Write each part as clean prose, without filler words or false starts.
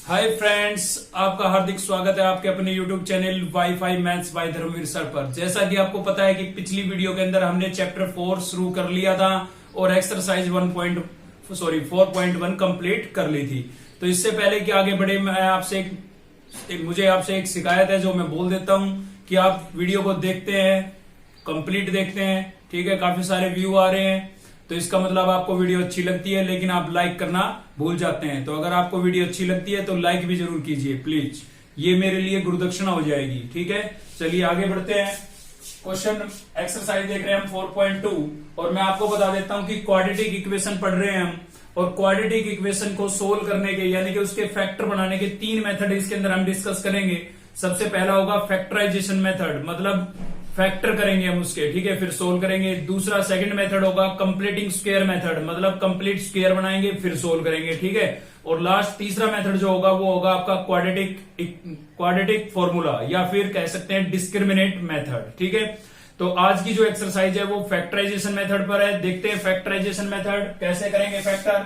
Hi friends, आपका हार्दिक स्वागत है आपके अपने YouTube channel wifi maths by Dharmveer sir पर। जैसा कि आपको पता है कि पिछली वीडियो के अंदर हमने चैप्टर 4 शुरू कर लिया था और एक्सरसाइज 4.1 कंप्लीट कर ली थी। तो इससे पहले कि आगे बढ़े, मैं आपसे मुझे आपसे एक शिकायत है जो मैं बोल देता हूं कि आप वीडियो को देखते हैं, कंप्लीट देखते हैं, ठीक है। काफी सारे व्यू आ रहे हैं तो इसका मतलब आपको वीडियो अच्छी लगती है, लेकिन आप लाइक करना भूल जाते हैं। तो अगर आपको वीडियो अच्छी लगती है तो लाइक भी जरूर कीजिए प्लीज, ये मेरे लिए गुरुदक्षिणा हो जाएगी, ठीक है। चलिए आगे बढ़ते हैं। क्वेश्चन एक्सरसाइज देख रहे हैं हम 4.2 और मैं आपको बता देता हूं कि क्वाड्रेटिक इक्वेशन पढ़ रहे हैं हम, और क्वाड्रेटिक इक्वेशन को सोल्व करने के यानी कि उसके फैक्टर बनाने के 3 मेथड इसके अंदर हम डिस्कस करेंगे। सबसे पहला होगा फैक्टराइजेशन मेथड, मतलब फैक्टर करेंगे हम उसके, ठीक है, फिर सोल्व करेंगे। दूसरा सेकंड मेथड होगा कंप्लीटिंग स्क्वायर मेथड, मतलब कंप्लीट स्क्वायर बनाएंगे फिर सोल्व करेंगे, ठीक है। और लास्ट तीसरा मेथड जो होगा वो होगा आपका क्वाड्रेटिक फॉर्मूला, या फिर कह सकते हैं डिस्क्रिमिनेट मेथड, ठीक है। तो आज की जो एक्सरसाइज है वो फैक्टराइजेशन मेथड पर है। देखते हैं फैक्टराइजेशन मेथड कैसे करेंगे फैक्टर।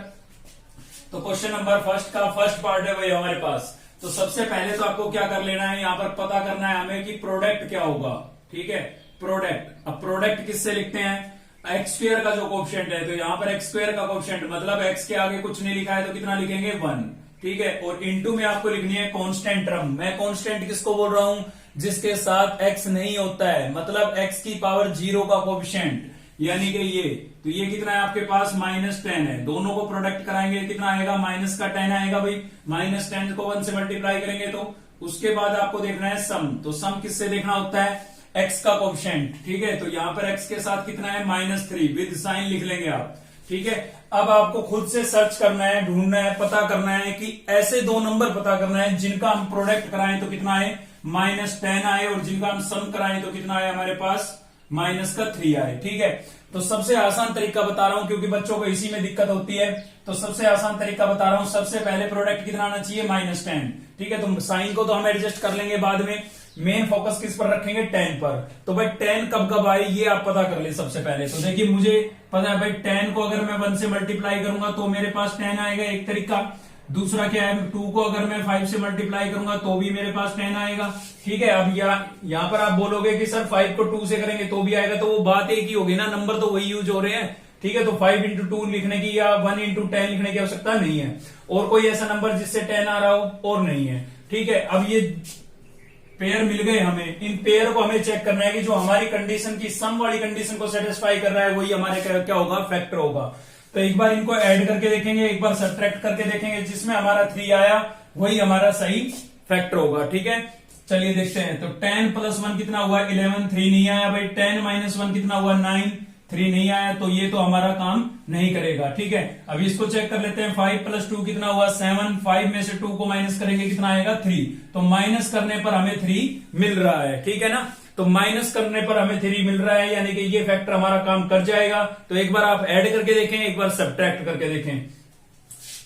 तो क्वेश्चन नंबर फर्स्ट का फर्स्ट पार्ट है भाई हमारे पास। तो सबसे पहले तो आपको क्या कर लेना है, यहाँ पर पता करना है हमें कि प्रोडक्ट क्या होगा, ठीक है। प्रोडक्ट, अब प्रोडक्ट किससे लिखते हैं, एक्स स्क्वायर का जो कोएफिशिएंट है, तो यहाँ पर एक्स स्क्वायर का कोएफिशिएंट मतलब एक्स के आगे कुछ नहीं लिखा है तो कितना लिखेंगे 1, ठीक है। और इनटू में आपको लिखनी है कांस्टेंट टर्म। मैं कांस्टेंट किसको बोल रहा हूं, जिसके साथ एक्स नहीं होता है, मतलब एक्स की पावर 0 का कोएफिशिएंट, यानी कि ये, तो ये कितना है आपके पास -10 है। दोनों को प्रोडक्ट कराएंगे कितना आएगा, माइनस का 10 आएगा भाई। -10 को 1 से मल्टीप्लाई करेंगे तो उसके बाद आपको देखना है सम। तो सम किससे देखना होता है, एक्स का कोएफिशिएंट, ठीक है। तो यहां पर एक्स के साथ कितना है -3, विद साइन लिख लेंगे आप, ठीक है। अब आपको खुद से सर्च करना है, ढूंढना है, पता करना है कि ऐसे दो नंबर पता करना है जिनका हम प्रोडक्ट कराएं तो कितना है -10 आए, और जिनका हम सम कराएं तो कितना है हमारे पास -3 आए, ठीक है। तो सबसे आसान तरीका बता रहा हूं क्योंकि बच्चों को इसी में दिक्कत होती है। तो सबसे आसान तरीका बता रहा हूं, सबसे पहले प्रोडक्ट कितना आना चाहिए -10, ठीक है। तो साइन को तो हम एडजस्ट कर लेंगे बाद में, मेन फोकस किस पर रखेंगे, 10 पर। तो भाई 10 कब कब आए ये आप पता कर ले सबसे पहले। तो देखिए मुझे पता है भाई 10 को अगर मैं 1 से मल्टीप्लाई करूंगा तो मेरे पास 10 आएगा, एक तरीका। दूसरा क्या है, 2 को अगर मैं 5 से मल्टीप्लाई करूंगा तो भी मेरे पास 10 आएगा, ठीक है। अब यहाँ पर आप बोलोगे कि सर 5 को 2 से करेंगे तो भी आएगा, तो वो बात एक ही होगी ना, नंबर तो वही यूज हो रहे हैं, ठीक है। तो 5 into 2 लिखने की या 1 into 10 लिखने की आवश्यकता नहीं है, और कोई ऐसा नंबर जिससे 10 आ रहा हो और नहीं है, ठीक है। अब ये पेयर मिल गए हमें, इन पेयर को हमें चेक करना है कि जो हमारी कंडीशन की सम वाली कंडीशन को सेटिस्फाई कर रहा है वही हमारे क्या होगा, फैक्टर होगा। तो एक बार इनको ऐड करके देखेंगे, एक बार सब्ट्रैक्ट करके देखेंगे, जिसमें हमारा 3 आया वही हमारा सही फैक्टर होगा, ठीक है। चलिए देखते हैं। तो 10 + 1 कितना हुआ 11, 3 नहीं आया भाई। 10 - 1 कितना हुआ 9, 3 नहीं आया, तो ये तो हमारा काम नहीं करेगा, ठीक है। अब इसको चेक कर लेते हैं। 5 + 2 कितना हुआ 7, 5 में से 2 को माइनस करेंगे कितना आएगा 3, तो माइनस करने पर हमें 3 मिल रहा है, ठीक है ना। तो माइनस करने पर हमें 3 मिल रहा है, यानी कि ये फैक्टर हमारा काम कर जाएगा। तो एक बार आप ऐड करके देखें, एक बार सब्ट्रैक्ट करके देखें।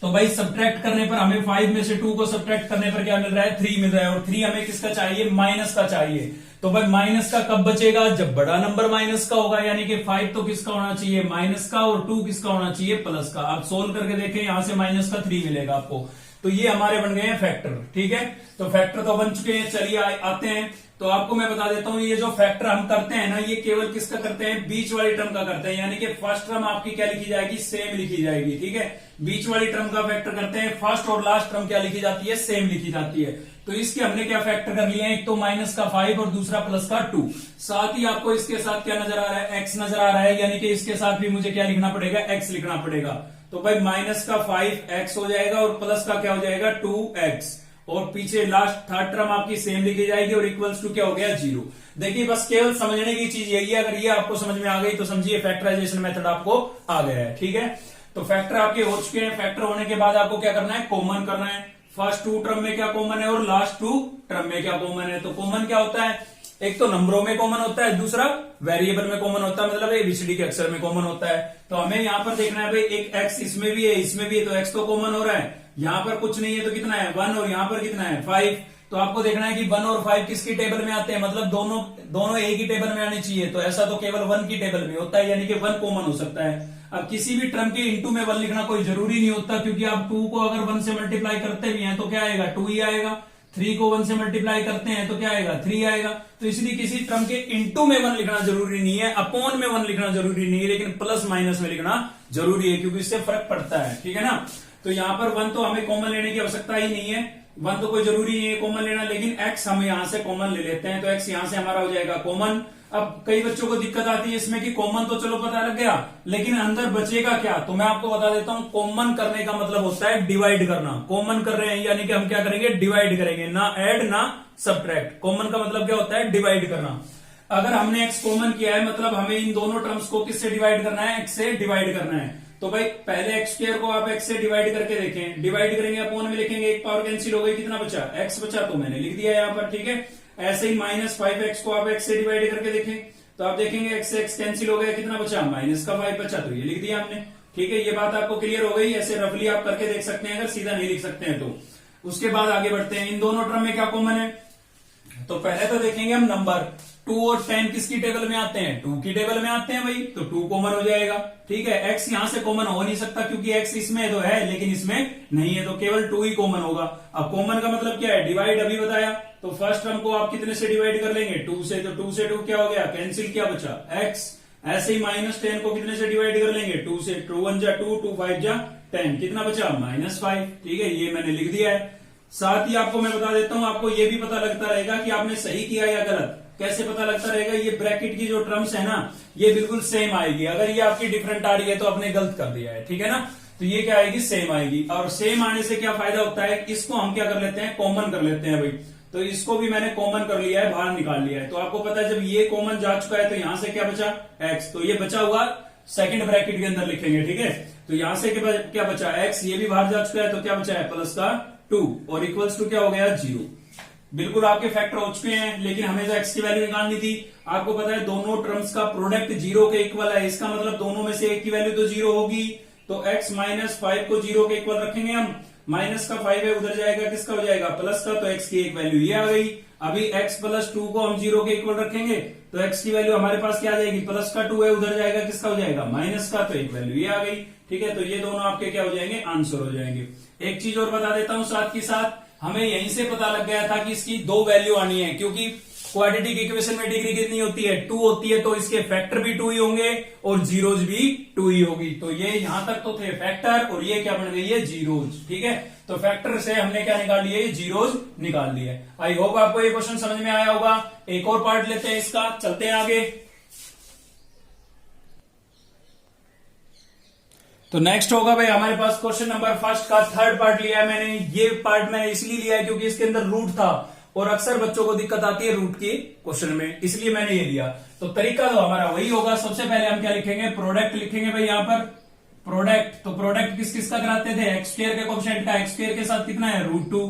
तो भाई सब्ट्रैक्ट करने पर हमें 5 में से 2 को सब्ट्रैक्ट करने पर क्या मिल रहा है, 3 मिल रहा है, और 3 हमें किसका चाहिए, माइनस का चाहिए। तो भाई माइनस का कब बचेगा, जब बड़ा नंबर माइनस का होगा, यानी कि 5 तो किसका होना चाहिए, माइनस का, और 2 किसका होना चाहिए, प्लस का। आप सोल्व करके देखें, यहां से माइनस का 3 मिलेगा आपको। तो ये हमारे बन गए हैं फैक्टर, ठीक है। तो फैक्टर तो बन चुके हैं। चलिए आते हैं। तो आपको मैं बता देता हूं, ये जो फैक्टर हम करते हैं ना, ये केवल किसका करते हैं, बीच वाली टर्म का करते हैं, यानी कि फर्स्ट टर्म आपकी क्या लिखी जाएगी, सेम लिखी जाएगी, ठीक है। बीच वाली टर्म का फैक्टर करते हैं, फर्स्ट और लास्ट टर्म क्या लिखी जाती है, सेम लिखी जाती है। तो इसके हमने क्या फैक्टर कर लिए हैं, एक तो -5 और दूसरा +2। साथ ही आपको इसके साथ क्या नजर आ रहा है, x नजर आ रहा है, यानी कि इसके साथ भी मुझे क्या लिखना पड़ेगा, x लिखना पड़ेगा। तो भाई -5x हो जाएगा और प्लस का क्या हो जाएगा 2x, और पीछे लास्ट थर्ड टर्म आपकी सेम लिखी जाएगी, और इक्वल्स टू क्या हो गया 0। देखिए बस केवल समझने की चीज यही है, अगर ये आपको समझ में आ गई तो समझिए फैक्टराइजेशन मेथड आपको आ गया है, ठीक है। तो फैक्टर आपके हो चुके हैं। फैक्टर होने के बाद आपको क्या करना है, कॉमन करना है। फर्स्ट 2 टर्म में क्या कॉमन है और लास्ट 2 टर्म में क्या कॉमन है। तो कॉमन क्या होता है, एक तो नंबरों में कॉमन होता है, दूसरा वेरिएबल में कॉमन होता है, मतलब एबीसीडी के अक्षर में कॉमन होता है। तो हमें यहां पर देखना है भाई, एक एक्स इसमें भी है, इसमें भी है, तो एक्स तो कॉमन हो रहा है, यहां पर कुछ नहीं है तो कितना है 1, और यहां पर कितना है 5। तो आपको देखना है कि 1 और 5 किसकी टेबल में आते हैं, मतलब दोनों एक ही टेबल में आने चाहिए। तो ऐसा तो केवल 1 की टेबल में होता है, यानी कि 1 कॉमन हो सकता है। अब किसी भी टर्म के इनटू में 1 लिखना कोई जरूरी नहीं होता, क्योंकि आप 2 को अगर 1 से मल्टीप्लाई करते भी हैं तो क्या आएगा, 2 ही आएगा। 3 को 1 से मल्टीप्लाई करते हैं तो क्या आएगा, 3 आएगा। तो इसलिए किसी टर्म के इनटू में 1 लिखना जरूरी नहीं है, अपॉन में 1 लिखना जरूरी नहीं है, लेकिन प्लस माइनस में लिखना जरूरी है, क्योंकि इससे फर्क पड़ता है। ठीक है ना। तो यहां पर 1 तो हमें कॉमन लेने की आवश्यकता ही नहीं है, 1 तो कोई जरूरी नहीं है कॉमन लेना, लेकिन x हम यहां से कॉमन ले लेते हैं, तो x यहां से हमारा हो जाएगा कॉमन। अब कई बच्चों को दिक्कत आती है इसमें कि कॉमन तो चलो पता लग गया, लेकिन अंदर बचेगा क्या, तो मैं आपको बता देता हूं। कॉमन करने का मतलब होता है डिवाइड करना। कॉमन कर रहे हैं यानी कि हम क्या करेंगे, डिवाइड करेंगे, ना ऐड ना सब्ट्रैक्ट। कॉमन का मतलब क्या होता है, डिवाइड करना। अगर हमने x कॉमन किया है, मतलब हमें इन दोनों टर्म्स को किससे डिवाइड करना है, x से डिवाइड करना है। तो भाई पहले एक्स स्क्वायर को आप x से डिवाइड करके देखें, डिवाइड करेंगे अपॉन में लिखेंगे, एक पावर कैंसिल हो गई, कितना बचा, x बचा, तो मैंने लिख दिया यहाँ पर। ठीक है। ऐसे ही -5x को आप x से डिवाइड करके देखें तो आप देखेंगे x से x कैंसिल हो गया, कितना बचा, -5 बचा, तो ये लिख दिया हमने। ठीक है। ये बात आपको क्लियर हो गई। ऐसे रफली आप करके देख सकते हैं, अगर सीधा नहीं लिख सकते हैं तो। उसके बाद आगे बढ़ते हैं, इन दोनों टर्म में क्या कॉमन है, तो पहले तो देखेंगे हम नंबर। 2 और 10 किसकी टेबल में आते हैं, 2 की टेबल में आते हैं भाई, तो 2 कॉमन हो जाएगा। ठीक है। x यहां से कॉमन हो नहीं सकता, क्योंकि x इसमें तो है लेकिन इसमें नहीं है, तो केवल 2 ही कॉमन होगा। अब कॉमन का मतलब क्या है, डिवाइड अभी बताया, तो फर्स्ट टर्म को आप कितने से डिवाइड कर लेंगे, 2 से, तो 2 से 2 क्या हो गया, कैंसिल, क्या बचा, x। ऐसे ही -10 को कितने से डिवाइड कर लेंगे, 2 से, 2 1 जा 2, 2 5 जा 10, कितना बचा, -5। ठीक है। ये मैंने लिख दिया है। साथ ही आपको मैं बता देता हूं, आपको ये भी पता लगता रहेगा कि आपने सही किया या गलत। कैसे पता लगता रहेगा, ये ब्रैकेट की जो टर्म्स है ना, ये बिल्कुल सेम आएगी। अगर ये आपकी डिफरेंट आ रही है तो आपने गलत कर दिया है। ठीक है ना। तो ये क्या आएगी, सेम आएगी। और सेम आने से क्या फायदा होता है, इसको हम क्या कर लेते हैं, कॉमन कर लेते हैं भाई। तो इसको भी मैंने कॉमन कर लिया है, बाहर निकाल लिया है। तो आपको पता है जब ये कॉमन जा चुका है तो यहां से क्या बचा, x, तो ये बचा हुआ सेकंड ब्रैकेट के अंदर लिखेंगे। ठीक है। तो यहां से क्या बचा, x, ये भी बाहर जा चुका है, तो क्या बचा है, प्लस का 2 और इक्वल्स टू क्या हो गया, 0। बिल्कुल आपके फैक्टर हो चुके हैं, लेकिन हमें जो x की वैल्यू निकालनी थी, आपको पता है दोनों टर्म्स का प्रोडक्ट 0 के इक्वल है। इसका मतलब दोनों में से एक की वैल्यू तो 0 होगी, तो x -5 को 0 के इक्वल रखेंगे हम। माइनस का 5 है, उधर जाएगा, किसका हो जाएगा, प्लस का, तो x की एक वैल्यू ये आ गई। अभी x + 2 को हम 0 के इक्वल रखेंगे, तो x की वैल्यू हमारे पास क्या आ जाएगी, प्लस का 2 है, उधर जाएगा, किसका हो जाएगा, माइनस का, तो एक वैल्यू ये आ गई। ठीक है। तो ये दोनों आपके क्या हो जाएंगे, आंसर हो जाएंगे। एक चीज और बता देता हूं साथ ही साथ, हमें यहीं से पता लग गया था कि इसकी 2 वैल्यू आनी है, क्योंकि क्वाड्रेटिक इक्वेशन में डिग्री कितनी होती है, 2 होती है, तो इसके फैक्टर भी 2 ही होंगे और जीरोज भी 2 ही होगी। तो ये यहां तक तो थे फैक्टर, और ये क्या बन गई है, जीरोज। ठीक है। तो फैक्टर से हमने क्या निकाल लिया, ये जीरोज निकाल लिए। आई होप आपको ये क्वेश्चन समझ में आया होगा। एक और पार्ट लेते हैं इसका, चलते हैं आगे। तो नेक्स्ट होगा भाई हमारे पास क्वेश्चन नंबर फर्स्ट का थर्ड पार्ट लिया है मैंने। ये पार्ट मैंने इसलिए लिया है क्योंकि इसके अंदर रूट था, और अक्सर बच्चों को दिक्कत आती है रूट की क्वेश्चन में, इसलिए मैंने ये लिया। तो तरीका तो हमारा वही होगा। सबसे पहले हम क्या लिखेंगे, प्रोडक्ट लिखेंगे भाई यहाँ पर, प्रोडक्ट। तो प्रोडक्ट किस किस का कराते थे, एक्स स्क्वायर के कोएफिशिएंट का, एक्स स्क्वायर के साथ कितना है, √2,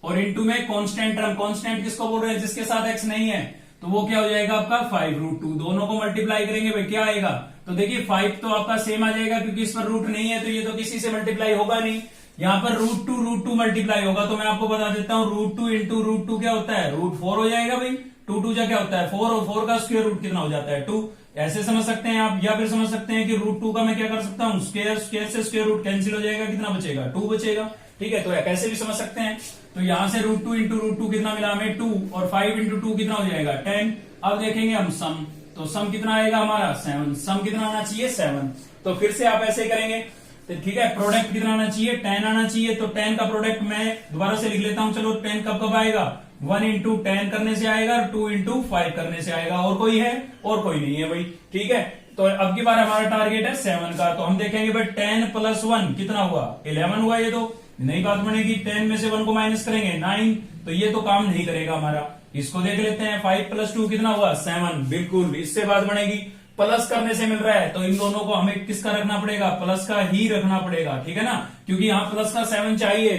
और इनटू में कांस्टेंट टर्म, कांस्टेंट किसको बोल रहे हैं, जिसके साथ एक्स नहीं है, तो वो क्या हो जाएगा आपका 5√2। दोनों को मल्टीप्लाई करेंगे भाई, क्या आएगा, तो देखिए 5 तो आपका सेम आ जाएगा, क्योंकि इस पर रूट नहीं है, तो ये तो किसी से मल्टीप्लाई होगा नहीं। यहाँ पर √2 मल्टीप्लाई होगा, तो मैं आपको बता देता हूँ, √2 इंटू √2 क्या होता है, √4 हो जाएगा भाई। 2 2 क्या होता है 4, और 4 का स्क्वायर रूट कितना हो जाता है 2। ऐसे समझ सकते हैं आप, या फिर समझ सकते हैं कि √2 का मैं क्या कर सकता हूँ, स्क्वायर, स्क्वायर से स्क्वायर रूट कैंसिल हो जाएगा, कितना बचेगा, 2 बचेगा। ठीक है। तो कैसे भी समझ सकते हैं। तो यहां से √2 इंटू √2 कितना मिला हमें, 2, और 5 इंटू 2 कितना हो जाएगा, 10। अब देखेंगे हम सम, तो सम कितना आएगा हमारा 7। सम कितना आना चाहिए, 7। तो फिर से आप ऐसे करेंगे, तो ठीक है। प्रोडक्ट कितना आना चाहिए, 10 आना चाहिए। तो 10 का प्रोडक्ट मैं दोबारा से लिख लेता हूं, चलो 10 कब कब आएगा, 1 इंटू 10 करने से आएगा, और 2 इंटू 5 करने से आएगा। और कोई है, और कोई नहीं है भाई। ठीक है। तो अब की बार हमारा टारगेट है 7 का, तो हम देखेंगे भाई 10 + 1 कितना हुआ, 11 हुआ। ये तो नई बात बनेगी, 10 में से 1 को माइनस करेंगे 9, तो ये तो काम नहीं करेगा हमारा। इसको देख लेते हैं, 5 + 2 कितना हुआ, 7। बिल्कुल इससे बात बनेगी, प्लस करने से मिल रहा है, तो इन दोनों को हमें किसका रखना पड़ेगा, प्लस का ही रखना पड़ेगा। ठीक है ना, क्योंकि यहाँ प्लस का 7 चाहिए,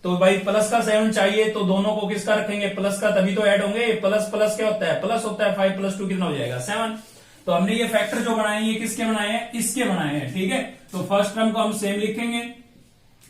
तो भाई प्लस का 7 चाहिए, तो दोनों को किसका रखेंगे, प्लस का, तभी तो ऐड होंगे। प्लस प्लस क्या होता है, प्लस होता है। 5 + 2 कितना हो जाएगा, 7। तो हमने ये फैक्टर जो बनाए, ये किसके बनाए हैं, इसके बनाए हैं। ठीक है। तो फर्स्ट टर्म को हम सेम लिखेंगे,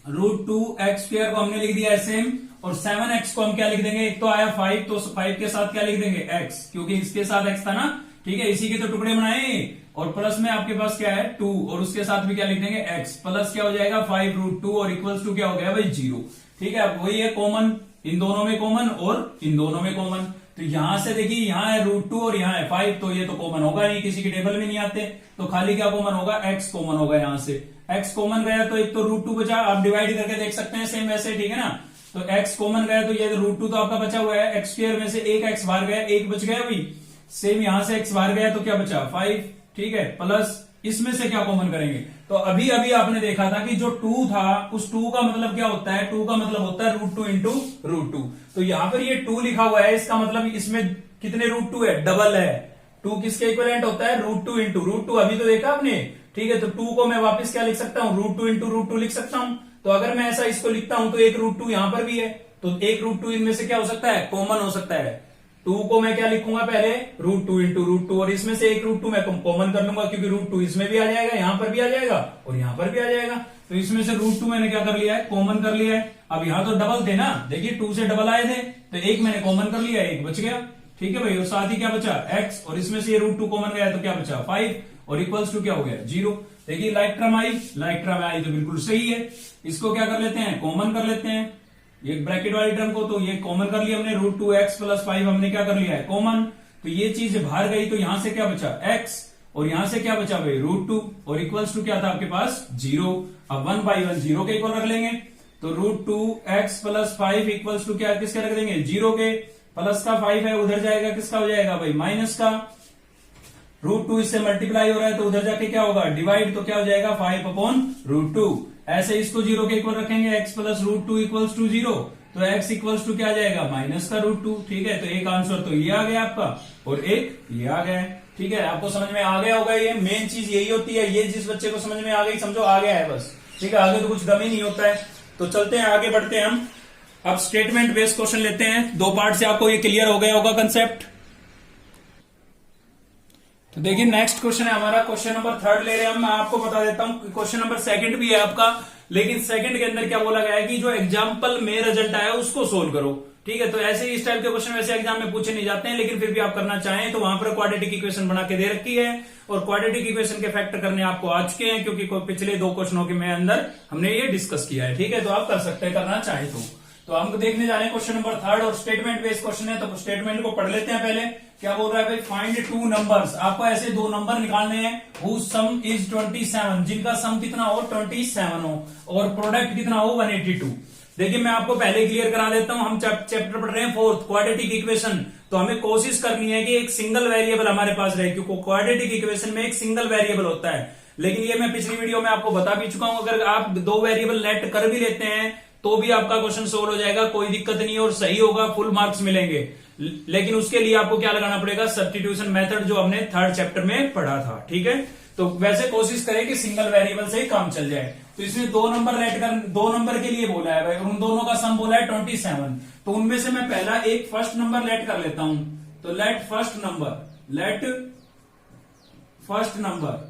√2x² को हमने लिख दिया है सेम, और 7x को हम क्या लिख देंगे, एक तो आया 5, तो 5 के साथ क्या लिख देंगे, x, क्योंकि इसके साथ x था ना। ठीक है। इसी के तो टुकड़े बनाए, और प्लस में आपके पास क्या है 2 और उसके साथ भी क्या लिख देंगे x प्लस क्या हो जाएगा 5√2 और इक्वल्स टू क्या हो गया भाई 0। ठीक है, अब वही है कॉमन, इन दोनों में कॉमन और इन दोनों में कॉमन। तो यहां से देखिए यहाँ है √2 और यहाँ है 5, तो ये तो कॉमन होगा नहीं, किसी के टेबल में नहीं आते, तो खाली क्या कॉमन होगा x कॉमन होगा। यहाँ से x कॉमन गया तो एक तो √2 बचा, आप डिवाइड करके देख सकते हैं सेम वैसे, ठीक है ना। तो x कॉमन गया तो ये √2 तो आपका बचा हुआ है, x स्क्वायर में से एक x बाहर गया, एक बच गया भाई, सेम यहां से x बाहर गया तो क्या बचा 5, ठीक है, प्लस इसमें से क्या कॉमन करेंगे। तो अभी अभी आपने देखा था कि जो 2 था उस 2 का मतलब क्या होता है, 2 का मतलब होता है √2 इंटू √2। तो यहां पर ये 2 लिखा हुआ है, इसका मतलब इसमें कितने √2 है, डबल है। 2 किसके इक्विवेलेंट होता है, √2 इंटू √2, अभी तो देखा आपने, ठीक है। तो 2 को मैं वापस क्या लिख सकता हूं, √2 इंटू √2 लिख सकता हूं। तो अगर मैं ऐसा इसको लिखता हूं तो एक √2 यहां पर भी है, तो एक √2 इनमें से क्या हो सकता है, कॉमन हो सकता है। 2 को मैं क्या लिखूंगा पहले, √2 इंटू √2, और इसमें से एक √2 मैं कॉमन कर लूंगा, क्योंकि √2 इसमें भी आ जाएगा, यहां पर भी आ जाएगा और यहां पर भी आ जाएगा। तो इसमें से √2 मैंने क्या कर लिया है, कॉमन कर लिया है। अब यहां तो डबल थे ना, देखिए 2 से डबल आए थे, तो एक मैंने कॉमन कर लिया, एक बच गया, ठीक है भाई। और साथ ही क्या बचा x, और इसमें से ये √2 कॉमन गया तो क्या बचा 5, और इक्वल्स टू क्या हो गया 0। देखिए लाइक टर्म आई, लाइक टर्म आई तो बिल्कुल सही है। इसको क्या कर लेते हैं, कॉमन कर लेते हैं, ये ब्रैकेट वाली टर्म को, तो ये कॉमन कर लिया हमने, √2x प्लस 5 हमने क्या कर लिया है कॉमन। तो ये चीज बाहर गई तो यहां से क्या बचा x, और यहां से क्या बचा भाई √2, और इक्वल्स टू क्या था आपके पास 0। अब 1 बाई 1 0 के इक्वल रख लेंगे, तो √2x प्लस 5 इक्वल्स टू क्या किसके रख देंगे 0 के, प्लस का 5 है उधर जाएगा, किसका हो जाएगा भाई माइनस का, √2 इससे मल्टीप्लाई हो रहा है तो उधर जाके क्या होगा डिवाइड, तो क्या हो जाएगा 5/√2। ऐसे इसको 0 के इक्वल रखेंगे, x प्लस √2 इक्वल्स टू 0, तो x इक्वल्स टू क्या आ जाएगा माइनस का √2। ठीक है, तो एक आंसर तो ये आ गया आपका और एक ये आ गया है। ठीक है, आपको समझ में आ गया होगा, ये मेन चीज यही होती है, ये जिस बच्चे को समझ में आ गई समझो आ गया है बस। ठीक है, आगे तो कुछ गम ही नहीं होता है। तो चलते हैं आगे बढ़ते हैं हम, अब स्टेटमेंट बेस्ड क्वेश्चन लेते हैं। 2 पार्ट से आपको ये क्लियर हो गया होगा कंसेप्ट। तो देखिए नेक्स्ट क्वेश्चन है हमारा, क्वेश्चन नंबर 3 ले रहे हैं हम। मैं आपको बता देता हूं क्वेश्चन नंबर 2 भी है आपका, लेकिन सेकंड के अंदर क्या बोला गया है कि जो एग्जाम्पल में रिजल्ट आया उसको सोल्व करो। ठीक है, तो ऐसे इस टाइप के क्वेश्चन वैसे एग्जाम में पूछे नहीं जाते हैं, लेकिन फिर भी आप करना चाहें तो वहां पर क्वाड्रेटिक इक्वेशन बना के दे रखी है, और क्वाड्रेटिक इक्वेशन के फैक्टर करने आपको आ चुके हैं, क्योंकि पिछले 2 क्वेश्चनों के में अंदर हमने ये डिस्कस किया है। ठीक है, तो आप कर सकते हैं करना चाहे तो हम देखने जा रहे हैं क्वेश्चन नंबर 3 और स्टेटमेंट बेस्ड क्वेश्चन है। तो स्टेटमेंट को पढ़ लेते हैं पहले। क्या बोल रहा है भाई, फाइंड 2 नंबर्स। आपको ऐसे 2 नंबर निकालने हैं whose sum is 27, जिनका सम कितना हो 27 हो और प्रोडक्ट कितना हो 182। देखिए मैं आपको पहले क्लियर करा देता हूं, हम चैप्टर पढ़ रहे हैं 4th क्वाड्रेटिक इक्वेशन। तो हमें कोशिश करनी है कि एक सिंगल वेरिएबल हमारे पास रहे, क्योंकि क्वाड्रेटिक इक्वेशन में एक सिंगल वेरिएबल होता है। लेकिन ये मैं पिछली वीडियो में आपको बता भी चुका हूं, अगर आप 2 वेरिएबल लेट कर भी लेते हैं तो भी आपका क्वेश्चन सोल्व हो जाएगा, कोई दिक्कत नहीं और सही होगा, फुल मार्क्स मिलेंगे। लेकिन उसके लिए आपको क्या लगाना पड़ेगा, सब्स्टिट्यूशन मेथड, जो हमने 3rd चैप्टर में पढ़ा था। ठीक है, तो वैसे कोशिश करें कि सिंगल वेरिएबल से ही काम चल जाए। तो इसमें 2 नंबर लेट कर, 2 नंबर के लिए बोला है भाई, उन दोनों का सम बोला है 27। तो उनमें से मैं पहला एक फर्स्ट नंबर लेट कर लेता हूं। तो लेट फर्स्ट नंबर,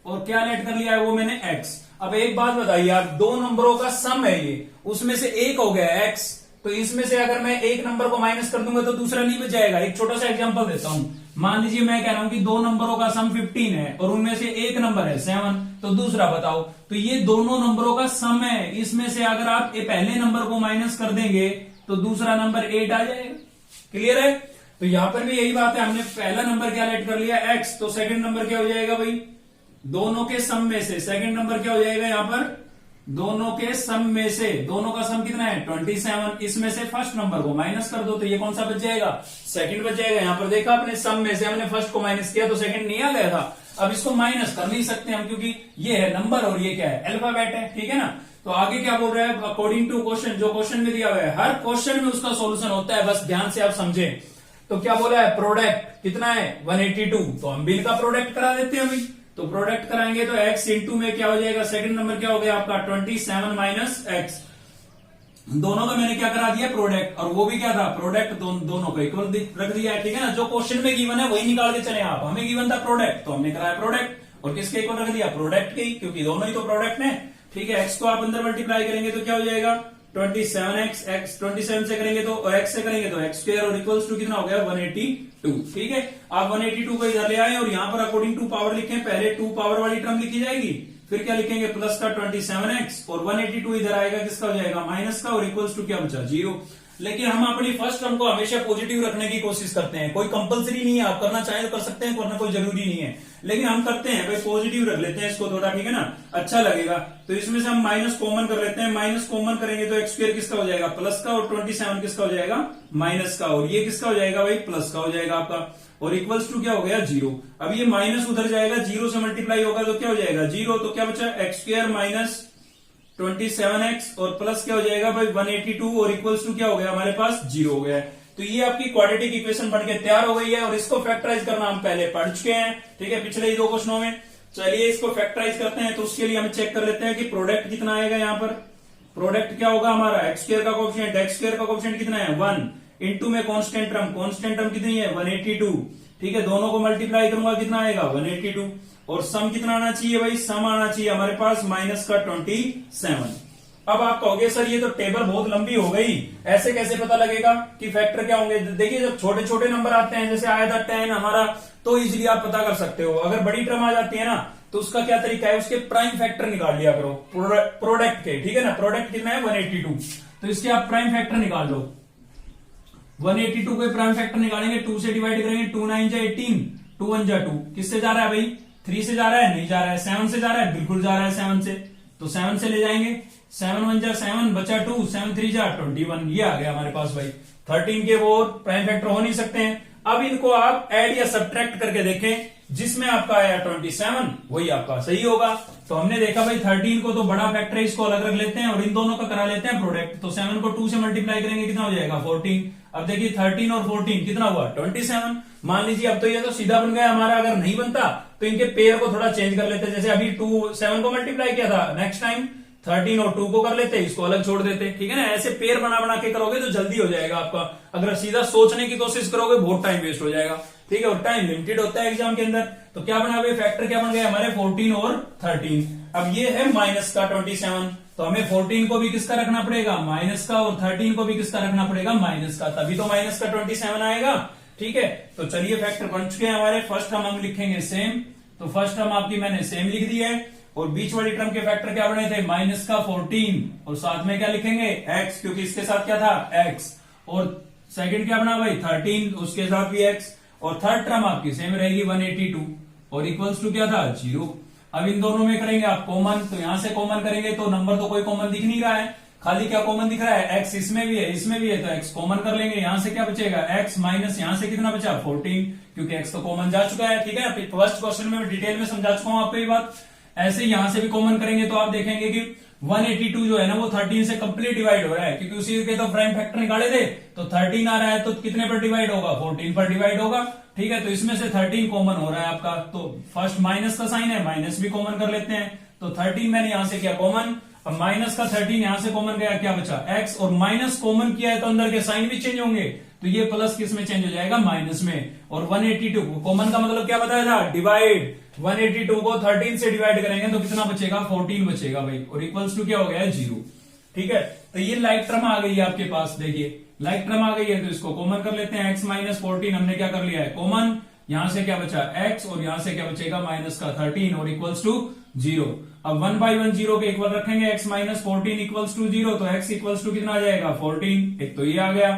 और क्या लेट कर लिया है वो मैंने x। अब एक बात बताइए आप, 2 नंबरों का सम है ये, उसमें से एक हो गया x, तो इसमें से अगर मैं एक नंबर को माइनस कर दूंगा तो दूसरा नहीं बच जाएगा। एक छोटा सा एग्जांपल देता हूं, मान लीजिए मैं कह रहा हूं कि 2 नंबरों का सम 15 है और उनमें से एक नंबर है 7, तो दूसरा बताओ। तो ये दोनों नंबरों का सम है, इसमें से अगर आप ये पहले नंबर को माइनस कर देंगे तो दूसरा नंबर 8 आ जाएगा। क्लियर है? तो यहां पर भी यही बात है, हमने पहला नंबर क्या लेट कर लिया x, तो सेकंड नंबर क्या हो जाएगा भाई, दोनों के सम में से सेकंड नंबर क्या हो जाएगा यहां पर, दोनों के सम में से, दोनों का सम कितना है 27, इसमें से फर्स्ट नंबर को माइनस कर दो तो ये कौन सा बच जाएगा, सेकंड बच जाएगा। यहां पर देखा आपने, सम में से हमने फर्स्ट को माइनस किया तो सेकंड नहीं आ गया था। अब इसको माइनस कर नहीं सकते हम, क्योंकि ये है नंबर और ये क्या है अल्फाबेट है। ठीक है ना, तो आगे क्या बोल रहा है, अकॉर्डिंग टू क्वेश्चन, जो क्वेश्चन में दिया हुआ है हर क्वेश्चन में उसका सोल्यूशन होता है, बस ध्यान से आप समझे। तो क्या बोला है, प्रोडक्ट कितना है 182, तो हम बिल का प्रोडक्ट करा देते हैं अभी। तो प्रोडक्ट कराएंगे तो x इंटू में क्या हो जाएगा, सेकंड नंबर क्या हो गया आपका 27 माइनस x, दोनों का मैंने क्या करा दिया प्रोडक्ट, और वो भी क्या था प्रोडक्ट, दोनों को इक्वल रख दिया है। ठीक है ना, जो क्वेश्चन में गिवन है वही निकाल के चले आप, हमें गिवन था प्रोडक्ट तो हमने कराया प्रोडक्ट, और किसके इक्वल रख दिया प्रोडक्ट के, क्योंकि दोनों ही तो प्रोडक्ट है। ठीक है, x को आप अंदर मल्टीप्लाई करेंगे तो क्या हो जाएगा 27x, x 27 से करेंगे तो x से करेंगे तो x स्क्वायर और इक्वल्स टू कितना हो गया 182। ठीक है, आप 182 को इधर ले आए और यहाँ पर अकॉर्डिंग टू पावर लिखें, पहले 2 पावर वाली टर्म लिखी जाएगी, फिर क्या लिखेंगे प्लस का 27x और 182 इधर आएगा, किसका हो जाएगा माइनस का, और इक्वल्स टू क्या बचा 0। लेकिन हम अपनी फर्स्ट टर्म को हमेशा पॉजिटिव रखने की कोशिश करते हैं, कोई कंपलसरी नहीं है, आप करना चाहें तो कर सकते हैं, करना कोई जरूरी नहीं है, लेकिन हम करते हैं भाई पॉजिटिव रख लेते हैं इसको थोड़ा, ठीक है ना, अच्छा लगेगा। तो इसमें से हम माइनस कॉमन कर लेते हैं, माइनस कॉमन करेंगे तो एक्स स्क्वायर किसका हो जाएगा प्लस का, और 27 किसका हो जाएगा माइनस का, और ये किसका हो जाएगा भाई प्लस का हो जाएगा आपका, और इक्वल्स टू क्या हो गया 0। अब ये माइनस उधर जाएगा, 0 से मल्टीप्लाई होगा तो क्या हो जाएगा 0, तो क्या बचा एक्स स्क्वायर माइनस 27x और प्लस क्या हो जाएगा भाई 182 और इक्वल्स टू क्या हो गया हमारे पास 0 हो गया है। तो ये आपकी क्वाड्रेटिक इक्वेशन बन के तैयार हो गई है, और इसको फैक्टराइज करना हम पहले पढ़ चुके हैं, ठीक है, पिछले ही 2 क्वेश्चनों में। चलिए इसको फैक्टराइज करते हैं, तो उसके लिए हम चेक कर लेते हैं कि प्रोडक्ट कितना आएगा। यहाँ पर प्रोडक्ट क्या होगा हमारा, एक्स स्क्वायर का कोएफिशिएंट, एक्स स्क्वायर का कोएफिशिएंट कितना है 1, इंटू में कांस्टेंट टर्म कितनी है 182, ठीक है, दोनों को मल्टीप्लाई करूंगा कितना आएगा 182, और सम कितना आना चाहिए भाई, सम आना चाहिए हमारे पास माइनस का 27। अब आप कहोगे सर ये तो टेबल बहुत लंबी हो गई, ऐसे कैसे पता लगेगा कि फैक्टर क्या होंगे। देखिए जब छोटे छोटे नंबर आते हैं, जैसे आया था 10 हमारा, तो इजीली आप पता कर सकते हो। अगर बड़ी टर्म आ जाती है ना, तो उसका क्या तरीका है, उसके प्राइम फैक्टर निकाल लिया करो प्रोडक्ट के, ठीक है ना। प्रोडक्ट कितना है 182, तो इसके आप प्राइम फैक्टर निकाल लो। 182 को प्राइम फैक्टर निकालेंगे, 2 से डिवाइड करेंगे, 2 9 जा 18, 2 1 जा 2, किससे जा रहा है भाई 3 से जा रहा है, नहीं जा रहा है, 7 से जा रहा है, बिल्कुल जा रहा है 7 से, तो 7 से ले जाएंगे, 7 1 जा 7 बचा 2, 7 3 जा 21, ये आ गया हमारे पास भाई। 13 के वो प्राइम फैक्टर हो नहीं सकते हैं। अब इनको आप ऐड या सब्ट्रैक्ट करके देखें, जिसमें आपका आया 27 वही आपका सही होगा। तो हमने देखा भाई 13 को तो बड़ा फैक्टर है, इसको अलग रख लेते हैं और इन दोनों का करा लेते हैं प्रोडक्ट। तो 7 को 2 से मल्टीप्लाई करेंगे कितना हो जाएगा 14। अब देखिए 13 और 14 कितना हुआ 27। मान लीजिए अब तो ये तो सीधा बन गया हमारा, अगर नहीं बनता तो इनके पेयर को थोड़ा चेंज कर लेते, जैसे अभी 7 को मल्टीप्लाई किया था, नेक्स्ट टाइम 13 और 2 को कर लेते, इसको अलग छोड़ देते, ठीक है ना। ऐसे पेयर बना बना के करोगे तो जल्दी हो जाएगा आपका। अगर सीधा सोचने की कोशिश करोगे बहुत टाइम वेस्ट हो जाएगा, ठीक है, और टाइम लिमिटेड होता है एग्जाम के अंदर। तो क्या बना हुआ फैक्टर, क्या बन गया हमारे 14 और 13। अब ये है माइनस का 27, तो हमें 14 को भी किसका रखना पड़ेगा माइनस का, और 13 को भी किसका रखना पड़ेगा माइनस का, तभी तो माइनस का 27 आएगा, ठीक है। तो चलिए फैक्टर बन चुके हैं हमारे। फर्स्ट टर्म हम लिखेंगे सेम, तो फर्स्ट टर्म आपकी मैंने सेम लिख दी है, और बीच वाली टर्म के फैक्टर क्या बने थे माइनस का 14, और साथ में क्या लिखेंगे x, क्योंकि इसके साथ क्या था x, और सेकंड क्या बना भाई 13, उसके साथ भी x, और थर्ड टर्म आपकी सेम रहेगी 182, और इक्वल्स टू क्या था 0। अब इन दोनों में करेंगे आप कॉमन, तो यहां से कॉमन करेंगे तो नंबर तो कोई कॉमन दिख नहीं रहा है, खाली क्या कॉमन दिख रहा है x, इसमें भी है इसमें भी है, तो x कॉमन कर लेंगे। यहां से क्या बचेगा x माइनस यहां से कितना बचा 14, क्योंकि x तो कॉमन जा चुका है, ठीक है। फर्स्ट क्वेश्चन में डिटेल में समझा चुका हूं आपको ये बात। ऐसे यहां से भी कॉमन करेंगे तो आप देखेंगे कि 182 जो है ना वो 13 से कंप्लीट डिवाइड हो रहा है, क्योंकि उसी के तो प्राइम फैक्टर निकाले थे। तो 13 आ रहा है तो कितने पर डिवाइड होगा 14 पर डिवाइड होगा, ठीक है। तो इसमें से 13 कॉमन हो रहा है आपका, तो फर्स्ट माइनस का साइन है, माइनस भी कॉमन कर लेते हैं। तो 13 मैंने यहां से किया कॉमन, अब माइनस का 13 यहां से कॉमन गया, क्या बचा x, और माइनस कॉमन किया है तो अंदर के साइन भी चेंज होंगे, तो ये प्लस किस में चेंज हो जाएगा माइनस में। और 182 कॉमन का मतलब क्या बताया था डिवाइड, 182 को 13 से डिवाइड करेंगे तो कितना बचेगा 14 बचेगा भाई, और इक्वल्स टू क्या हो गया 0, ठीक है। तो ये लाइक टर्म आ गई है आपके पास, देखिए लाइक टर्म आ गई है, तो इसको कॉमन कर लेते हैं। x माइनस 14 हमने क्या कर लिया है कॉमन, यहां से क्या बचा x, और यहां से क्या बचेगा माइनस का 13 और इक्वल्स टू 0। अब 1 by 1 0 के इक्वल रखेंगे, x माइनस 14 इक्वल्स टू 0, तो x इक्वल्स टू कितना आ जाएगा 14, एक तो ये आ गया।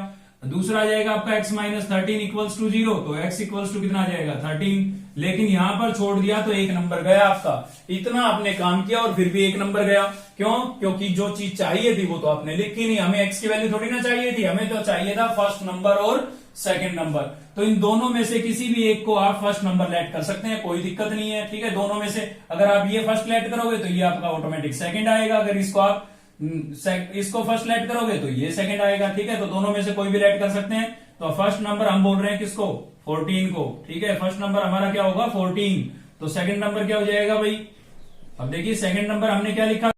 दूसरा आ जाएगा आपका x माइनस 13 इक्वल्स टू 0, तो x इक्वल्स टू कितना आ जाएगा 13। लेकिन यहां पर छोड़ दिया तो एक नंबर गया आपका, इतना आपने काम किया और फिर भी एक नंबर गया, क्यों, क्योंकि जो चीज चाहिए थी वो तो आपने लिखी नहीं। हमें x की वैल्यू थोड़ी ना चाहिए थी, हमें तो चाहिए था फर्स्ट नंबर और सेकंड नंबर। तो इन दोनों में से किसी भी एक को आप फर्स्ट नंबर लेट कर सकते हैं, कोई दिक्कत नहीं है, ठीक है। दोनों में से अगर आप ये फर्स्ट लेट करोगे तो ये आपका ऑटोमेटिक सेकंड आएगा, अगर इसको आप इसको फर्स्ट लेट करोगे तो ये सेकंड आएगा, ठीक है। तो दोनों में से कोई भी लेट कर सकते हैं। तो फर्स्ट नंबर हम बोल रहे हैं किसको 14 को, ठीक है। फर्स्ट नंबर हमारा क्या होगा 14, तो सेकंड नंबर क्या हो जाएगा भाई। अब देखिए सेकंड नंबर हमने क्या लिखा,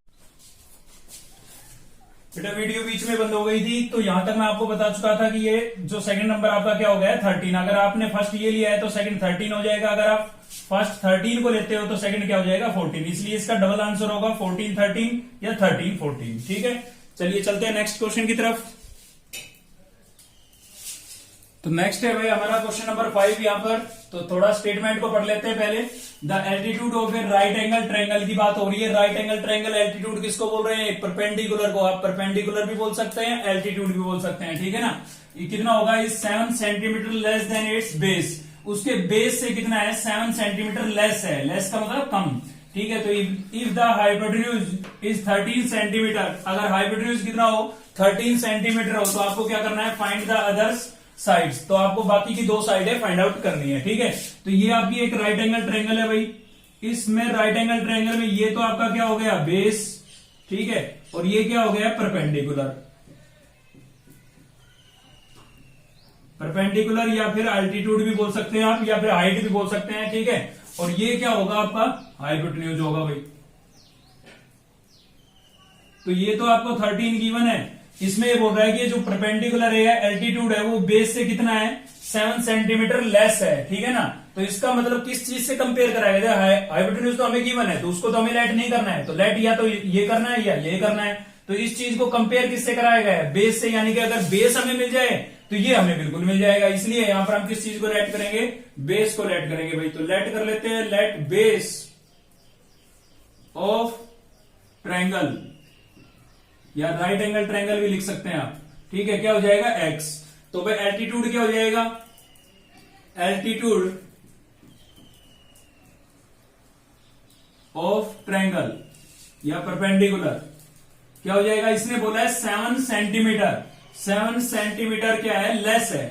बेटा वीडियो बीच में बंद हो गई थी, तो यहां तक मैं आपको बता चुका था कि ये जो सेकंड नंबर आपका क्या हो गया 13। अगर आपने फर्स्ट ये लिया है तो सेकंड 13 हो जाएगा, अगर आप फर्स्ट 13 को लेते हो तो सेकंड क्या हो जाएगा 14, इसलिए इसका डबल आंसर होगा 14 13 या 13 14, ठीक है। चलिए चलते हैं नेक्स्ट क्वेश्चन की तरफ। तो नेक्स्ट है भाई हमारा क्वेश्चन नंबर 5 यहाँ पर। तो थोड़ा स्टेटमेंट को पढ़ लेते हैं पहले। The altitude of A right angle triangle की बात हो रही है। राइट एंगल ट्रायंगल एल्टीट्यूड किसको बोल रहे हैं? परपेंडिकुलर को। आप परपेंडिकुलर भी बोल सकते हैं, एल्टीट्यूड भी बोल सकते हैं, ठीक है ना। ये कितना होगा? इस 7 centimetre less than it's base. उसके बेस से कितना है? 7 सेंटीमीटर लेस है। लेस का मतलब कम, ठीक है। तो if the hypotenuse is 13 centimetre, अगर हाइपोटेन्यूज कितना हो? 13 सेंटीमीटर हो, तो आपको क्या करना है? Find the others sides. तो आपको बाकी की 2 साइडें फाइंड आउट करनी है, ठीक है। तो ये आपकी एक राइट एंगल ट्रायंगल है भाई। इसमें राइट एंगल ट्रायंगल में ये तो आपका क्या हो गया? बेस, ठीक है। और ये क्या हो गया? परपेंडिकुलर। परपेंडिकुलर या फिर अल्टीट्यूड भी बोल सकते हैं आप, या फिर हाइट भी बोल सकते हैं, ठीक है। और ये क्या होगा? आपका हाइपोटेन्यूज होगा भाई। तो ये तो आपको 13 गिवन है। इसमें ये बोल रहा है कि जो परपेंडिकुलर है, एल्टीट्यूड है, वो बेस से कितना है? 7 सेंटीमीटर लेस है, ठीक है ना। तो इसका मतलब किस चीज से कंपेयर कराया गया? हाइपोटेन्यूज तो हमें गिवन है, तो उसको तो हमें लेट नहीं करना है। तो लेट या तो ये करना है या ये करना है। तो इस चीज को कंपेयर किससे कराया गया है? बेस से। यानी कि अगर बेस हमें मिल जाए तो ये हमें बिल्कुल मिल जाएगा। इसलिए यहां पर हम किस चीज को लेट करेंगे? बेस को लेट करेंगे भाई। तो लेट कर लेते हैं, लेट बेस ऑफ ट्रायंगल, या राइट एंगल ट्रायंगल भी लिख सकते हैं आप, ठीक है। क्या हो जाएगा? x। तो भाई एल्टीट्यूड क्या हो जाएगा? एल्टीट्यूड ऑफ ट्रायंगल या परपेंडिकुलर क्या हो जाएगा? इसने बोला है 7 सेंटीमीटर। 7 सेंटीमीटर क्या है? लेस है।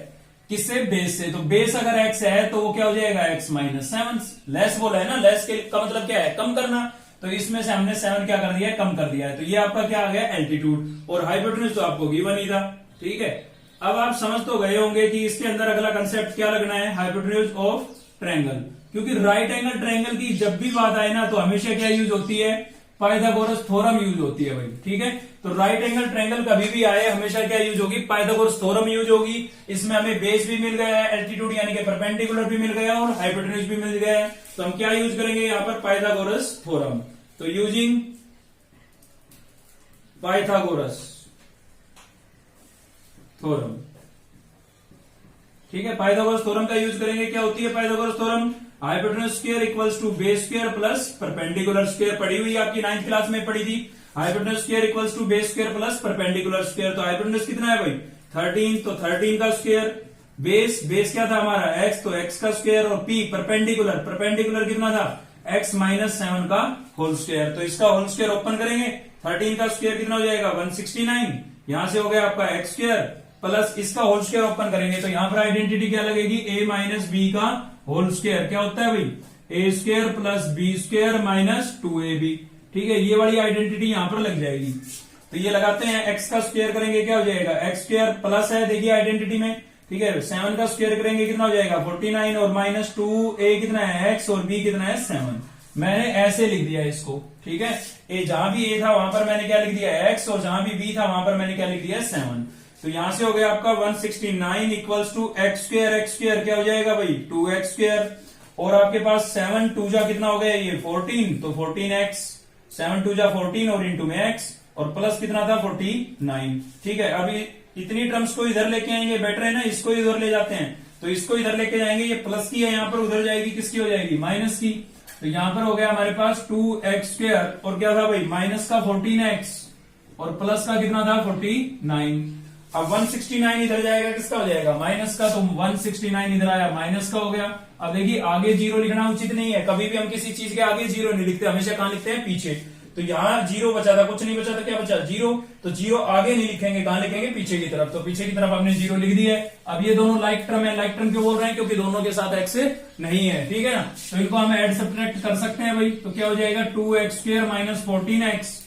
किससे? बेस से। तो बेस अगर x है तो वो क्या हो जाएगा? x minus 7। लेस बोला है ना, लेस का मतलब क्या है? कम करना। तो इसमें से हमने 7 क्या कर दिया है? कम कर दिया है। तो ये आपका क्या आ गया? एल्टीट्यूड। और हाइपोटेन्यूज तो आपको गिवन ही था, ठीक है। अब आप समझ तो गए होंगे कि इसके अंदर अगला कंसेप्ट क्या लगना है? Hypotenuse of triangle. क्योंकि राइट एंगल ट्रायंगल की जब भी बात आए ना, तो हमेशा क्या यूज होती है? पाइथागोरस थ्योरम यूज होती है भाई, ठीक है। तो राइट एंगल ट्रायंगल कभी भी आए हमेशा क्या यूज होगी? पाइथागोरस थ्योरम यूज होगी। इसमें हमें बेस भी मिल गया है, एल्टीट्यूड यानी कि परपेंडिकुलर भी मिल गया और हाइपोटेन्यूज भी मिल गया है। तो हम क्या यूज करेंगे यहाँ पर? Pythagoras theorem. तो यूजिंग पाइथागोरस थ्योरम, ठीक है। पाइथागोरस थ्योरम का यूज करेंगे। क्या होती है Pythagoras theorem? Hypotenuse square equals to base square plus perpendicular square. पढ़ी हुई आपकी 9th क्लास में पढ़ी थी। Hypotenuse square equals to base square plus perpendicular square. तो हाइपोटेन्यूज कितना है भाई? 13। तो 13 का स्क्वायर, बेस क्या था हमारा? x, तो x का स्क्वायर, और p परपेंडिकुलर कितना था? x माइनस 7 का होल स्क्वायर। तो इसका होल स्क्वायर ओपन करेंगे। 13 का स्क्वायर कितना हो जाएगा? 169। यहां से हो गया आपका x स्क्वायर प्लस इसका होल स्क्वायर ओपन करेंगे। तो यहां पर आइडेंटिटी क्या लगेगी? a माइनस बी का होल स्क्वायर। क्या होता है भाई? a square plus B square minus 2ab, ठीक है। ये वाली आइडेंटिटी यहां पर लग जाएगी। तो ये लगाते हैं, x का स्क्वायर करेंगे क्या हो जाएगा? x स्क्वायर प्लस है, देखिए आइडेंटिटी में, ठीक है। 7 का स्क्वायर करेंगे कितना हो जाएगा? 49 और माइनस 2a कितना है? x और b कितना है? 7। मैंने ऐसे लिख दिया इसको, ठीक है। ए जहां भी a था वहां पर मैंने क्या लिख दिया? x, और जहां भी b था वहां पर मैंने क्या लिख दिया? 7। तो यहां से हो गया आपका 169 इक्वल्स टू x स्क्वायर क्या हो जाएगा भाई? 2x square. और आपके पास 7 2 जा कितना हो गया? ये 14, तो 14x। 7 2 जा 14 और इंटू में x, और प्लस कितना था? 49, ठीक है। अभी इतनी टर्म्स को इधर लेके आएंगे, बेटर है ना। इसको इधर ले जाते हैं, तो इसको इधर लेके जाएंगे। ये प्लस की है यहाँ पर, उधर जाएगी किसकी हो जाएगी? माइनस की। तो यहां पर हो गया हमारे पास 2x स्क्वायर, और क्या था भाई? माइनस का 14x, और प्लस का कितना था? 49। अब 169 इधर जाएगा, किसका हो जाएगा? माइनस का। तो 169 इधर आया, माइनस का हो गया। अब देखिए आगे जीरो लिखना उचित नहीं है। कभी भी हम किसी चीज के आगे जीरो नहीं लिखते, हमेशा कहां लिखते हैं? पीछे। तो यहाँ जीरो बचा था, कुछ नहीं बचा था, क्या बचा? जीरो। तो जीरो आगे नहीं लिखेंगे, कहां लिखेंगे? पीछे की तरफ। तो पीछे की तरफ हमने जीरो लिख दी है। अब ये दोनों लाइक टर्म है। लाइक टर्म क्यों बोल रहे हैं? क्योंकि दोनों के साथ x नहीं है, ठीक है ना। तो इनको हम एड सब्ट्रैक्ट कर सकते हैं भाई। तो क्या हो जाएगा? 2x square minus 14x।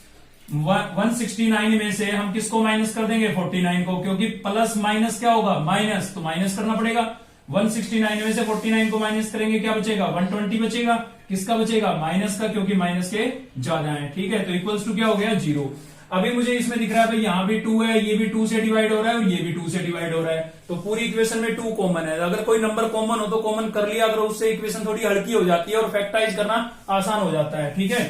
169 में से हम किसको माइनस कर देंगे? 49 को, क्योंकि प्लस माइनस क्या होगा? माइनस, तो माइनस करना पड़ेगा। 169 में से 49 को माइनस करेंगे, क्या बचेगा? 120 बचेगा। किसका बचेगा? माइनस का, क्योंकि माइनस के ज्यादा है, ठीक है। तो इक्वल्स टू क्या हो गया? 0। अभी मुझे इसमें दिख रहा है भाई यहाँ भी 2 है, ये भी 2 से डिवाइड हो रहा है और ये भी 2 से डिवाइड हो रहा है। तो पूरी इक्वेशन में 2 कॉमन है। अगर कोई नंबर कॉमन हो तो कॉमन कर लिया, अगर उससे इक्वेशन थोड़ी हल्की हो जाती है और फैक्टराइज करना आसान हो जाता है, ठीक है।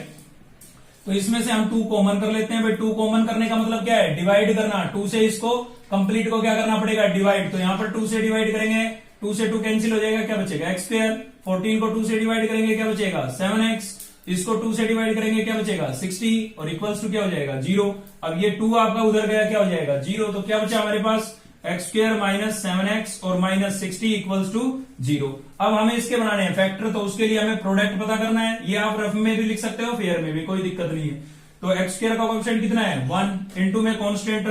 तो इसमें से हम 2 कॉमन कर लेते हैं भाई। 2 कॉमन करने का मतलब क्या है, डिवाइड करना। 2 से इसको कंप्लीट को क्या करना पड़ेगा, डिवाइड। तो यहाँ पर 2 से डिवाइड करेंगे, 2 से 2 कैंसिल हो जाएगा, क्या बचेगा एक्स स्क्वायर। 14 को 2 से डिवाइड करेंगे, क्या बचेगा 7x। इसको 2 से डिवाइड करेंगे, क्या बचेगा 60 और इक्वल्स टू क्या हो जाएगा 0। अब ये 2 आपका उधर गया, क्या हो जाएगा 0। तो क्या बचा हमारे पास एक्स स्क्वायर माइनस 7x और माइनस 60 इक्वल्स टू 0। अब हमें इसके बनाने हैं फैक्टर, तो उसके लिए हमें प्रोडक्ट पता करना है। ये आप रफ में भी लिख सकते हो, फेयर में भी, कोई दिक्कत नहीं है। तो एक्स स्क्वायर का कोएफिशिएंट कितना है 1, इंटू में कांस्टेंट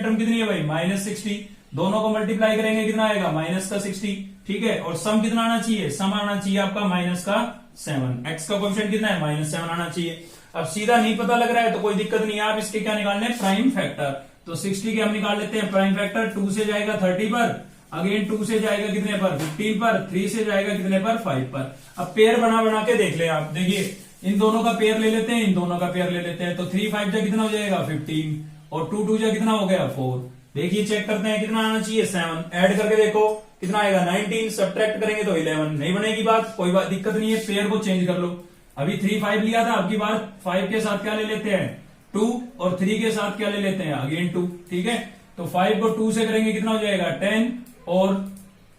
टर्म कितनी है भाई माइनस 60। दोनों को मल्टीप्लाई करेंगे, कितना आएगा माइनस का 60, ठीक है। और सम कितना आना चाहिए, सम आना चाहिए आपका माइनस का 7। एक्स का कोएफिशिएंट कितना है माइनस 7 आना चाहिए। अब सीधा नहीं पता लग रहा है तो कोई दिक्कत नहीं है, आप इसके क्या निकालने हैं प्राइम फैक्टर। तो 60 के हम निकाल लेते हैं प्राइम फैक्टर। 2 से जाएगा 30 पर, अगेन 2 से जाएगा कितने पर 15 पर, 3 से जाएगा कितने पर 5 पर। अब पेयर बना बना के देख ले आप, देखिए इन दोनों का पेयर ले लेते हैं, इन दोनों का पेयर ले लेते हैं। तो 3 5 जा कितना हो जाएगा 15 और 2 2 जा कितना हो गया 4। देखिए चेक करते हैं कितना आना चाहिए 7। ऐड करके देखो कितना आएगा 19, सब्ट्रैक्ट करेंगे तो 11। नहीं बनेगी बात, कोई बात दिक्कत नहीं है, पेयर को चेंज कर लो। अभी 3 5 लिया था, अब की बार 5 के साथ क्या ले लेते हैं 2 और 3 के साथ क्या ले लेते हैं अगेन 2, ठीक है। तो 5 को 2 से करेंगे कितना हो जाएगा 10 और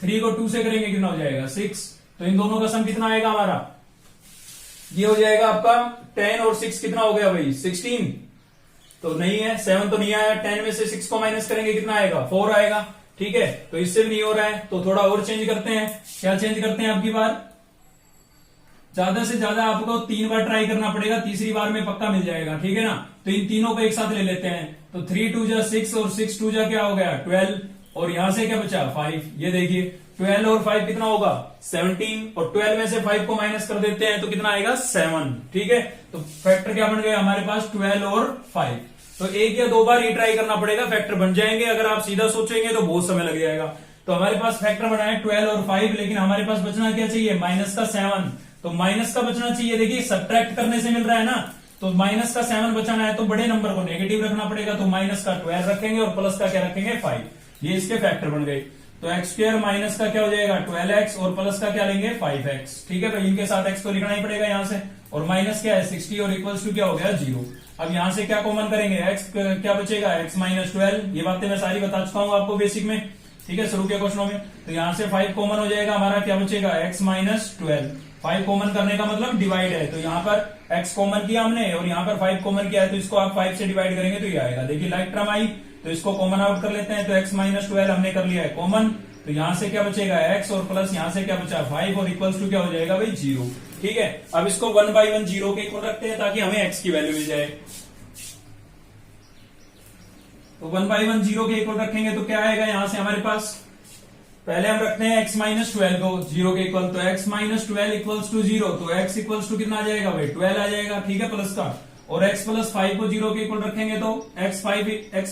3 को 2 से करेंगे कितना हो जाएगा 6। तो इन दोनों का सम कितना आएगा हमारा, ये हो जाएगा आपका 10 और 6 कितना हो गया भाई 16। तो नहीं है, 7 तो नहीं आया। 10 में से 6 को माइनस करेंगे कितना आएगा 4 आएगा, ठीक है। तो इससे भी नहीं हो रहा है, तो थोड़ा और चेंज करते हैं। क्या चेंज करते हैं, अब की बार ज्यादा से ज्यादा आपको 3 बार ट्राई करना पड़ेगा, तीसरी बार में पक्का मिल जाएगा, ठीक है ना। तो इन तीनों को एक साथ ले लेते हैं। तो 3 2 जा 6 और 6 2 जा क्या हो गया 12 और यहां से क्या बचा 5। ये देखिए 12 और 5 कितना होगा 17 और 12 में से 5 को माइनस कर देते हैं तो कितना आएगा 7, ठीक है। तो फैक्टर क्या बन गया हमारे पास 12 और 5। तो एक या 2 बार ये ट्राई करना पड़ेगा, फैक्टर बन जाएंगे। अगर आप सीधा सोचेंगे तो बहुत समय लग जाएगा। तो हमारे पास फैक्टर बना है 12 और 5, लेकिन हमारे पास बचना क्या चाहिए माइनस का 7। तो माइनस का बचना चाहिए, देखिए सब्ट्रैक्ट करने से मिल रहा है ना, तो माइनस का 7 बचाना है तो बड़े नंबर को नेगेटिव रखना पड़ेगा। तो माइनस का 12 रखेंगे और प्लस का क्या रखेंगे 5। ये इसके फैक्टर बन गए। तो एक्स स्क्वायर माइनस का क्या हो जाएगा 12x और प्लस का क्या लेंगे 5x, ठीक है भाई। इनके साथ x तो लिखना ही पड़ेगा यहां से। और माइनस क्या है 60 और इक्वल्स टू क्या हो गया 0। अब यहां से क्या कॉमन करेंगे, x क्या बचेगा x माइनस 12। ये बातें मैं सारी बता चुका हूं आपको बेसिक में, ठीक है, शुरू के क्वेश्चनों में। तो यहां से 5 कॉमन हो जाएगा, हमारा क्या बचेगा x माइनस 12। 5 कॉमन करने का मतलब डिवाइड है, तो यहाँ पर x कॉमन किया हमने और यहाँ पर 5 कॉमन किया है, तो इसको आप 5 से डिवाइड करेंगे तो ये आएगा। देखिए लाइक टर्म आई, तो इसको कॉमन आउट कर लेते हैं। तो x माइनस 12 हमने कर लिया है कॉमन, तो यहां से क्या बचेगा x और प्लस यहां से क्या बचा 5 और इक्वल्स टू क्या हो जाएगा भाई 0, ठीक है। अब इसको 1 by 1 0 के इक्वल रखते हैं ताकि हमें x की वैल्यू मिल जाए। तो 1 by 1 0 के इक्वल रखेंगे तो क्या आएगा यहां से हमारे पास, पहले हम रखते हैं x माइनस 12 को 0 के इक्वल। तो x माइनस 12 इक्वल्स टू 0, तो x इक्वल्स टू कितना आ जाएगा भाई 12 आ जाएगा, ठीक है, प्लस का। और x प्लस 5 को 0 के इक्वल रखेंगे तो x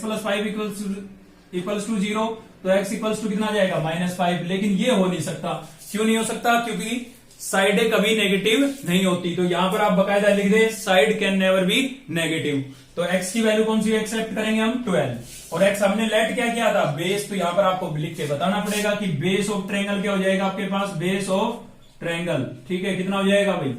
प्लस 5 इक्वल्स टू 0, तो x इक्वल्स टू कितना आ जाएगा -5। लेकिन ये हो नहीं सकता, क्यों नहीं हो सकता, क्योंकि साइडें कभी नेगेटिव नहीं होती। तो यहां पर आप बकायदा लिख दे side can never be negative. तो x की वैल्यू कौन सी एक्सेप्ट करेंगे हम 12। और x हमने लेट क्या किया था बेस, तो यहां पर आपको लिख के बताना पड़ेगा कि बेस ऑफ ट्रायंगल क्या हो जाएगा आपके पास, बेस ऑफ ट्रायंगल, ठीक है, कितना हो जाएगा भाई,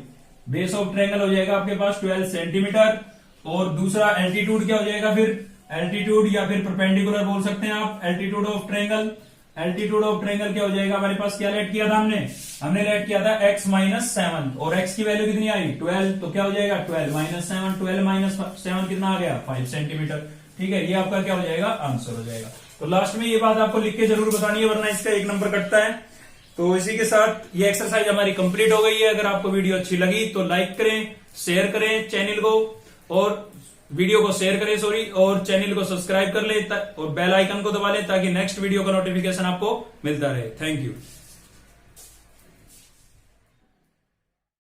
बेस ऑफ ट्रायंगल हो जाएगा आपके पास 12 सेंटीमीटर। और दूसरा एल्टीट्यूड क्या हो जाएगा, फिर एल्टीट्यूड या फिर परपेंडिकुलर बोल सकते हैं आप, altitude of triangle. Altitude of triangle क्या हो जाएगा हमारे पास, क्या लेट किया था हमने लेट किया था x माइनस 7 और x की वैल्यू कितनी आई 12, तो क्या हो जाएगा 12 माइनस 7, 12 माइनस 7 कितना आ गया 5 सेंटीमीटर, ठीक है। ये आपका क्या हो जाएगा आंसर हो जाएगा। तो लास्ट में ये बात आपको लिख के जरूर बतानी है, वरना इसका 1 नंबर कटता है। तो इसी के साथ ये एक्सरसाइज हमारी कंप्लीट हो गई है। अगर आपको वीडियो अच्छी लगी तो लाइक करें, शेयर करें चैनल को, और वीडियो को शेयर करें और चैनल को सब्सक्राइब कर ले और बेल आइकन को दबा ले ताकि नेक्स्ट वीडियो का नोटिफिकेशन आपको मिलता रहे। Thank you.